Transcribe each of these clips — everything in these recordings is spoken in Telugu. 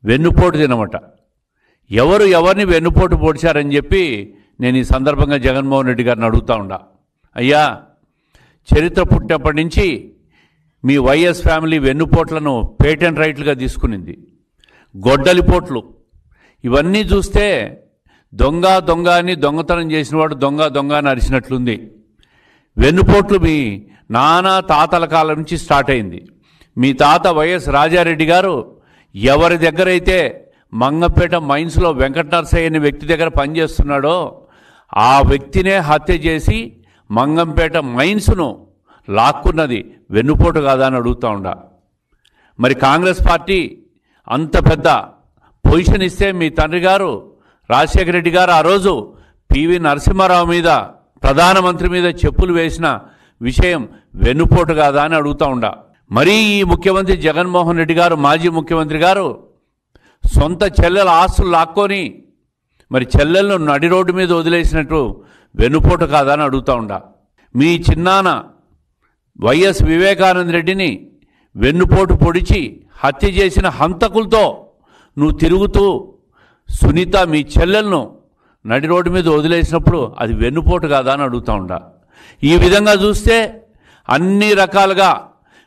వెన్నుపోటు తినమట. ఎవరు ఎవరిని వెన్నుపోటు పొడిచారని చెప్పి నేను ఈ సందర్భంగా జగన్మోహన్ రెడ్డి గారిని అడుగుతా ఉండా. అయ్యా, చరిత్ర పుట్టినప్పటి నుంచి మీ వైఎస్ ఫ్యామిలీ వెన్నుపోట్లను పేటెంట్ రైట్లుగా తీసుకునింది. గొడ్డలిపోట్లు ఇవన్నీ చూస్తే దొంగ దొంగ అని దొంగతనం చేసినవాడు దొంగ దొంగ అని అరిచినట్లుంది. వెన్నుపోట్లు మీ నానా తాతల కాలం నుంచి స్టార్ట్ అయింది. మీ తాత వైఎస్ రాజారెడ్డి గారు ఎవరి దగ్గరైతే మంగంపేట మైన్స్లో వెంకట నరసయ్య అనే వ్యక్తి దగ్గర పనిచేస్తున్నాడో ఆ వ్యక్తినే హత్య చేసి మంగంపేట మైన్స్ను లాక్కున్నది వెన్నుపోటు కాదా అని అడుగుతూ ఉండా. మరి కాంగ్రెస్ పార్టీ అంత పెద్ద పొజిషన్ ఇస్తే మీ తండ్రి గారు రాజశేఖర రెడ్డి గారు ఆ రోజు పివి నరసింహారావు మీద, ప్రధానమంత్రి మీద చెప్పులు వేసిన విషయం వెన్నుపోటు కాదా అని అడుగుతూ ఉండా. మరీ ఈ ముఖ్యమంత్రి జగన్మోహన్ రెడ్డి గారు, మాజీ ముఖ్యమంత్రి గారు సొంత చెల్లెల ఆస్తులు లాక్కొని మరి చెల్లెలను నడి రోడ్డు మీద వదిలేసినట్టు వెన్నుపోటు కాదా అని అడుగుతూ ఉండా. మీ చిన్నాన్న వైఎస్ వివేకానంద రెడ్డిని వెన్నుపోటు పొడిచి హత్య చేసిన హంతకులతో నువ్వు తిరుగుతూ సునీత మీ చెల్లెలను నడి రోడ్డు మీద వదిలేసినప్పుడు అది వెన్నుపోటు కాదా అని అడుగుతూ ఉండా. ఈ విధంగా చూస్తే అన్ని రకాలుగా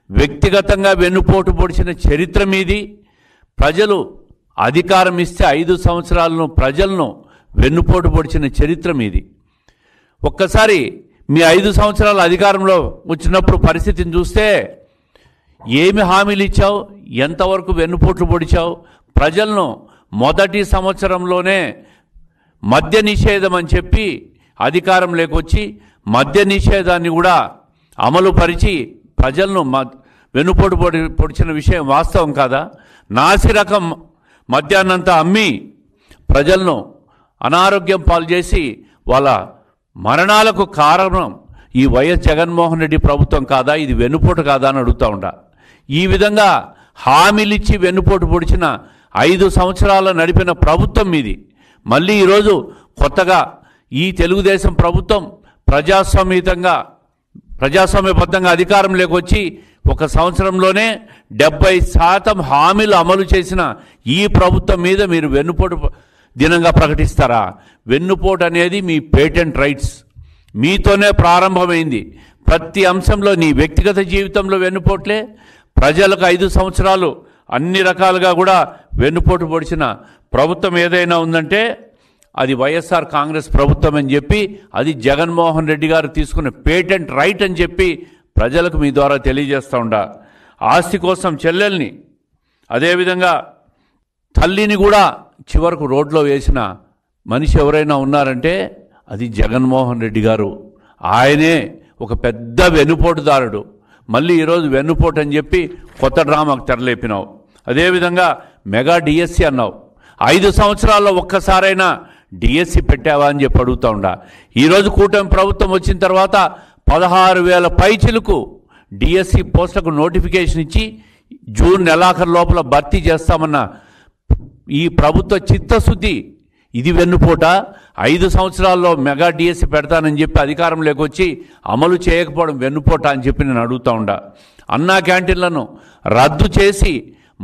వ్యక్తిగతంగా వెన్నుపోటు పొడిచిన చరిత్ర మీది. ప్రజలు అధికారం ఇస్తే 5 సంవత్సరాలను ప్రజలను వెన్నుపోటు పొడిచిన చరిత్ర మీది. ఒక్కసారి మీ 5 సంవత్సరాల అధికారంలో వచ్చినప్పుడు పరిస్థితిని చూస్తే ఏమి హామీలు ఇచ్చావు, ఎంతవరకు వెన్నుపోట్లు పొడిచావు? ప్రజలను మొదటి సంవత్సరంలోనే మద్య నిషేధం అని చెప్పి అధికారం లేకొచ్చి మద్య నిషేధాన్ని కూడా అమలు పరిచి ప్రజలను వెన్నుపోటు పొడిచిన విషయం వాస్తవం కాదా? నాసిరకం మద్యాన్నంతా అమ్మి ప్రజలను అనారోగ్యం పాలు చేసి వాళ్ళ మరణాలకు కారణం ఈ వైఎస్ జగన్మోహన్ రెడ్డి ప్రభుత్వం కాదా? ఇది వెన్నుపోటు కాదా అని అడుగుతూ ఉండా. ఈ విధంగా హామీలిచ్చి వెన్నుపోటు పొడిచిన 5 సంవత్సరాలు నడిపిన ప్రభుత్వం మీది. మళ్ళీ ఈరోజు కొత్తగా ఈ తెలుగుదేశం ప్రభుత్వం ప్రజాస్వామ్యబద్ధంగా అధికారం లేకొచ్చి 1 సంవత్సరంలోనే 70% హామీలు అమలు చేసిన ఈ ప్రభుత్వం మీద మీరు వెన్నుపోటు దినంగా ప్రకటిస్తారా? వెన్నుపోటు అనేది మీ పేటెంట్ రైట్స్, మీతోనే ప్రారంభమైంది. ప్రతి అంశంలో నీ వ్యక్తిగత జీవితంలో వెన్నుపోట్లే, ప్రజలకు 5 సంవత్సరాలు అన్ని రకాలుగా కూడా వెన్నుపోటు పొడిచిన ప్రభుత్వం ఏదైనా ఉందంటే అది వైఎస్ఆర్ కాంగ్రెస్ ప్రభుత్వం అని చెప్పి, అది జగన్మోహన్ రెడ్డి గారు తీసుకున్న పేటెంట్ రైట్ అని చెప్పి ప్రజలకు మీ ద్వారా తెలియజేస్తూ ఉండా. ఆస్తి కోసం చెల్లెల్ని, అదేవిధంగా తల్లిని కూడా చివరకు రోడ్లో వేసిన మనిషి ఎవరైనా ఉన్నారంటే అది జగన్మోహన్ రెడ్డి గారు. ఆయనే ఒక పెద్ద వెన్నుపోటుదారుడు. మళ్ళీ ఈరోజు వెన్నుపోటు అని చెప్పి కొత్త డ్రామాకు తెరలేపినావు. అదేవిధంగా మెగా డిఎస్సి అన్నావు. 5 సంవత్సరాల్లో ఒక్కసారైనా డిఎస్సి పెట్టావా అని చెప్పి అడుగుతూ ఉండా. ఈరోజు కూటమి ప్రభుత్వం వచ్చిన తర్వాత 16,000 పైచిలకు డిఎస్సి పోస్టులకు నోటిఫికేషన్ ఇచ్చి జూన్ నెలాఖరు లోపల భర్తీ చేస్తామన్న ఈ ప్రభుత్వ చిత్తశుద్ధి ఇది వెన్నుపోట? 5 సంవత్సరాల్లో మెగా డిఎస్సి పెడతానని చెప్పి అధికారం లేకొచ్చి అమలు చేయకపోవడం వెన్నుపోట అని చెప్పి నేను అడుగుతూ ఉండా. అన్నా క్యాంటీన్లను రద్దు చేసి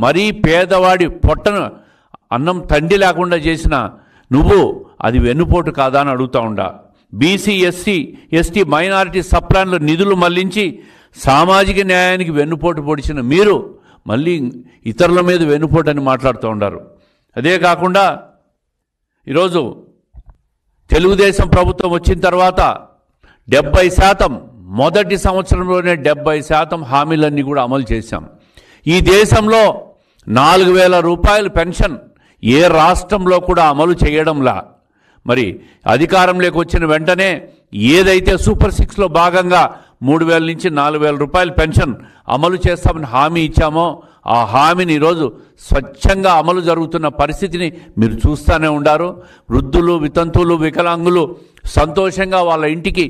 మరీ పేదవాడి పొట్టను అన్నం తండి లేకుండా చేసిన నువ్వు అది వెన్నుపోటు కాదా అని అడుగుతూ ఉండా. బీసీ ఎస్టీ మైనారిటీ సప్లాన్ల నిధులు మళ్లించి సామాజిక న్యాయానికి వెన్నుపోటు పొడిచిన మీరు మళ్ళీ ఇతరుల మీద వెన్నుపోటు అని మాట్లాడుతూ ఉన్నారు. అదే కాకుండా ఈరోజు తెలుగుదేశం ప్రభుత్వం వచ్చిన తర్వాత 70%, మొదటి సంవత్సరంలోనే 70% హామీలన్నీ కూడా అమలు చేశాం. ఈ దేశంలో 4,000 రూపాయల పెన్షన్ ఏ రాష్ట్రంలో కూడా అమలు చేయడంలా. మరి అధికారంలోకి వచ్చిన వెంటనే ఏదైతే సూపర్ 6లో భాగంగా 3,000 నుంచి 4,000 రూపాయల పెన్షన్ అమలు చేస్తామని హామీ ఇచ్చామో ఆ హామీని ఈరోజు స్వచ్ఛంగా అమలు జరుగుతున్న పరిస్థితిని మీరు చూస్తూనే ఉండారు. వృద్ధులు, వితంతువులు, వికలాంగులు సంతోషంగా వాళ్ళ ఇంటికి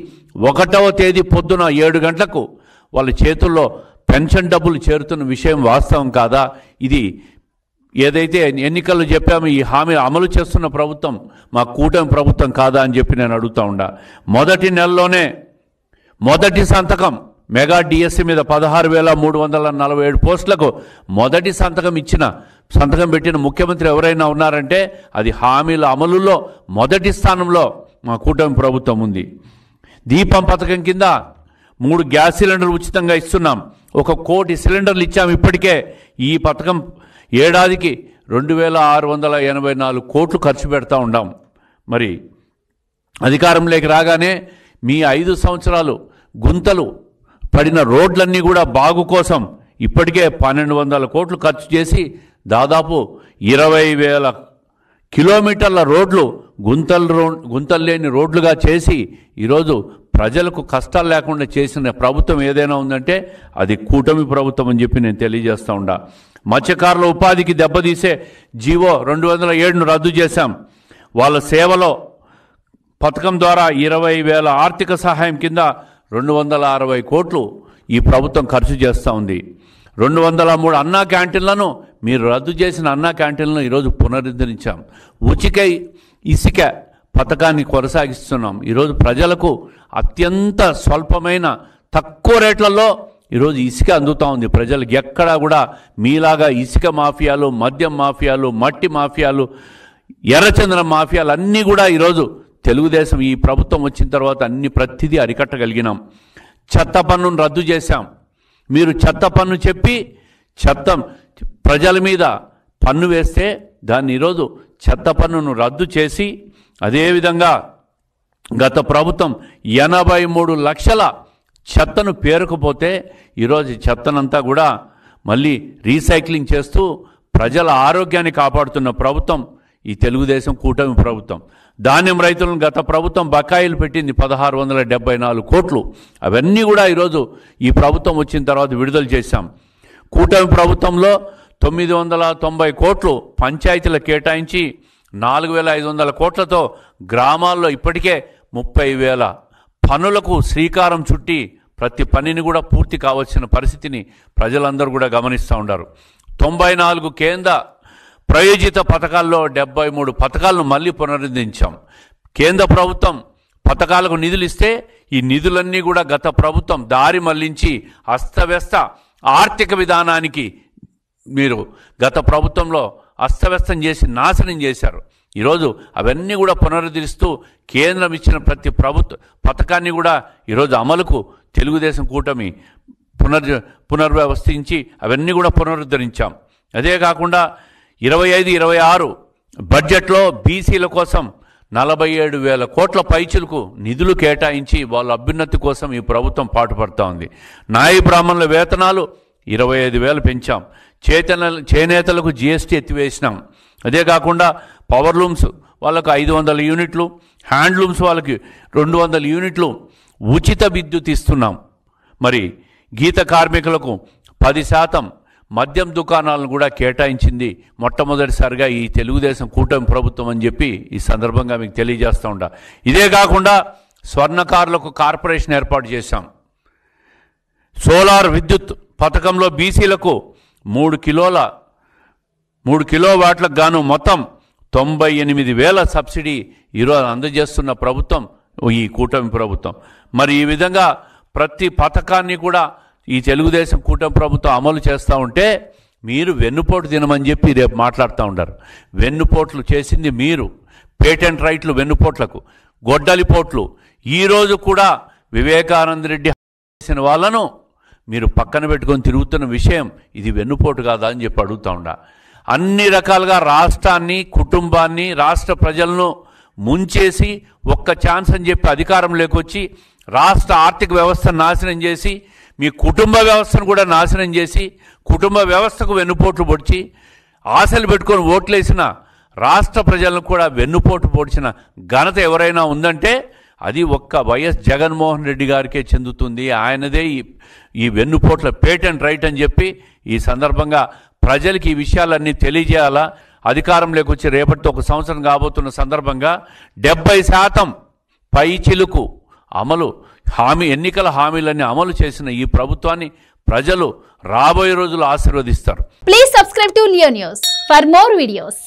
1వ తేదీ పొద్దున 7 గంటలకు వాళ్ళ చేతుల్లో పెన్షన్ డబ్బులు చేరుతున్న విషయం వాస్తవం కాదా? ఇది ఏదైతే ఎన్నికల్లో చెప్పామో ఈ హామీ అమలు చేస్తున్న ప్రభుత్వం మా కూటమి ప్రభుత్వం కాదా అని చెప్పి నేను అడుగుతూ ఉండా. మొదటి నెలలోనే మొదటి సంతకం మెగా డిఎస్సి మీద 16,347 పోస్టులకు మొదటి సంతకం ఇచ్చిన సంతకం పెట్టిన ముఖ్యమంత్రి ఎవరైనా ఉన్నారంటే అది హామీల అమలులో మొదటి స్థానంలో మా కూటమి ప్రభుత్వం ఉంది. దీపం పథకం కింద 3 గ్యాస్ సిలిండర్లు ఉచితంగా ఇస్తున్నాం. 1 కోటి సిలిండర్లు ఇచ్చాము. ఇప్పటికే ఈ పథకం ఏడాదికి 2684 కోట్లు ఖర్చు పెడతా ఉన్నాం. మరి అధికారంలోకి రాగానే మీ 5 సంవత్సరాలు గుంతలు పడిన రోడ్లన్నీ కూడా బాగు కోసం ఇప్పటికే 1200 కోట్లు ఖర్చు చేసి దాదాపు 20,000 కిలోమీటర్ల రోడ్లు గుంతలు లేని రోడ్లుగా చేసి ఈరోజు ప్రజలకు కష్టాలు లేకుండా చేసిన ప్రభుత్వం ఏదైనా ఉందంటే అది కూటమి ప్రభుత్వం అని చెప్పి నేను తెలియజేస్తూ ఉండా. మత్స్యకారుల ఉపాధికి దెబ్బతీసే జీవో 207ను రద్దు చేశాం. వాళ్ళ సేవలో పథకం ద్వారా 20,000 ఆర్థిక సహాయం కింద 260 కోట్లు ఈ ప్రభుత్వం ఖర్చు చేస్తూ ఉంది. 203 అన్నా క్యాంటీన్లను మీరు రద్దు చేసిన అన్నా క్యాంటీన్లను ఈరోజు పునరుద్ధరించాం. ఉచిత ఇసుక పథకాన్ని కొనసాగిస్తున్నాం. ఈరోజు ప్రజలకు అత్యంత స్వల్పమైన తక్కువ రేట్లలో ఈరోజు ఇసుక అందుతూ ఉంది. ప్రజలకు ఎక్కడా కూడా మీలాగా ఇసుక మాఫియాలు, మద్యం మాఫియాలు, మట్టి మాఫియాలు, ఎర్రచందనం మాఫియాలు అన్నీ కూడా ఈరోజు తెలుగుదేశం ఈ ప్రభుత్వం వచ్చిన తర్వాత ప్రతిదీ అరికట్టగలిగినాం. చెత్త పన్నును రద్దు చేశాం. మీరు చెత్త పన్ను చెప్పి ప్రజల మీద పన్ను వేస్తే దాన్ని ఈరోజు చెత్త పన్నును రద్దు చేసి, అదేవిధంగా గత ప్రభుత్వం 83 లక్షల చెత్తను పేరుకుపోతే ఈరోజు చెత్తనంతా కూడా మళ్ళీ రీసైక్లింగ్ చేస్తూ ప్రజల ఆరోగ్యాన్ని కాపాడుతున్న ప్రభుత్వం ఈ తెలుగుదేశం కూటమి ప్రభుత్వం. ధాన్యం రైతులను గత ప్రభుత్వం బకాయిలు పెట్టింది 1674 కోట్లు. అవన్నీ కూడా ఈరోజు ఈ ప్రభుత్వం వచ్చిన తర్వాత విడుదల చేశాం. కూటమి ప్రభుత్వంలో 990 కోట్లు పంచాయతీలకు కేటాయించి 4,500 కోట్లతో గ్రామాల్లో ఇప్పటికే 30,000 పనులకు శ్రీకారం చుట్టి ప్రతి పనిని కూడా పూర్తి కావాల్సిన పరిస్థితిని ప్రజలందరూ కూడా గమనిస్తూ ఉన్నారు. 94 కేంద్ర ప్రయోజిత పథకాల్లో 73 పథకాలను మళ్ళీ పునరుద్ధరించాం. కేంద్ర ప్రభుత్వం పథకాలకు నిధులు ఇస్తే ఈ నిధులన్నీ కూడా గత ప్రభుత్వం దారి మళ్లించి అస్తవ్యస్త ఆర్థిక విధానానికి మీరు గత ప్రభుత్వంలో అస్తవ్యస్తం చేసి నాశనం చేశారు. ఈరోజు అవన్నీ కూడా పునరుద్ధరిస్తూ కేంద్రం ఇచ్చిన ప్రతి ప్రభుత్వ పథకాన్ని కూడా ఈరోజు అమలుకు తెలుగుదేశం కూటమి పునర్వ్యవస్థించి అవన్నీ కూడా పునరుద్ధరించాం. అదే కాకుండా 25-26 బడ్జెట్లో బీసీల కోసం 47,000 కోట్ల పైచులకు నిధులు కేటాయించి వాళ్ళ అభ్యున్నతి కోసం ఈ ప్రభుత్వం పాటుపడుతూ ఉంది. నాయి బ్రాహ్మణుల వేతనాలు 25,000 పెంచాం. చేనేతలకు జీఎస్టీ ఎత్తివేసినాం. అదే కాకుండా పవర్ లూమ్స్ వాళ్ళకు 500 యూనిట్లు, హ్యాండ్లూమ్స్ వాళ్ళకి 200 యూనిట్లు ఉచిత విద్యుత్ ఇస్తున్నాం. మరి గీత కార్మికులకు 10% మద్యం దుకాణాలను కూడా కేటాయించింది మొట్టమొదటిసారిగా ఈ తెలుగుదేశం కూటమి ప్రభుత్వం అని చెప్పి ఈ సందర్భంగా మీకు తెలియజేస్తూ ఉంటా. ఇదే కాకుండా స్వర్ణకారులకు కార్పొరేషన్ ఏర్పాటు చేశాం. సోలార్ విద్యుత్ పథకంలో బీసీలకు 3 కిలోవాట్లకు గాను మొత్తం 98,000 సబ్సిడీ ఈరోజు అందజేస్తున్న ప్రభుత్వం ఈ కూటమి ప్రభుత్వం. మరి ఈ విధంగా ప్రతి పథకాన్ని కూడా ఈ తెలుగుదేశం కూటమి ప్రభుత్వం అమలు చేస్తూ ఉంటే మీరు వెన్నుపోటు తినమని చెప్పి రేపు మాట్లాడుతూ ఉంటారు. వెన్నుపోట్లు చేసింది మీరు. పేటెంట్ రైట్లు వెన్నుపోట్లకు, గొడ్డలిపోట్లు. ఈరోజు కూడా వివేకానంద రెడ్డి చేసిన వాళ్ళను మీరు పక్కన పెట్టుకొని తిరుగుతున్న విషయం ఇది వెన్నుపోటు కాదా అని చెప్పి అడుగుతూ ఉండా. అన్ని రకాలుగా రాష్ట్రాన్ని, కుటుంబాన్ని, రాష్ట్ర ప్రజలను ముంచేసి ఒక్క ఛాన్స్ అని చెప్పి అధికారంలోకి వచ్చి రాష్ట్ర ఆర్థిక వ్యవస్థను నాశనం చేసి, మీ కుటుంబ వ్యవస్థను కూడా నాశనం చేసి, కుటుంబ వ్యవస్థకు వెన్నుపోట్లు పొడిచి, ఆశలు పెట్టుకొని ఓట్లేసిన రాష్ట్ర ప్రజలను కూడా వెన్నుపోటు పొడిచిన ఘనత ఎవరైనా ఉందంటే అది ఒక్క వైఎస్ జగన్మోహన్ రెడ్డి గారికే చెందుతుంది. ఆయనదే ఈ వెన్నుపోట్ల పేటెంట్ రైట్ అని చెప్పి ఈ సందర్భంగా ప్రజలకి ఈ విషయాలన్నీ తెలియజేయాలా. అధికారంలోకి వచ్చి రేపటితో 1 సంవత్సరం కాబోతున్న సందర్భంగా 70% పైచిలుకు అమలు ఎన్నికల హామీలన్నీ అమలు చేసిన ఈ ప్రభుత్వాన్ని ప్రజలు రాబోయే రోజులు ఆశీర్వదిస్తారు. Please subscribe to Leo News for more videos.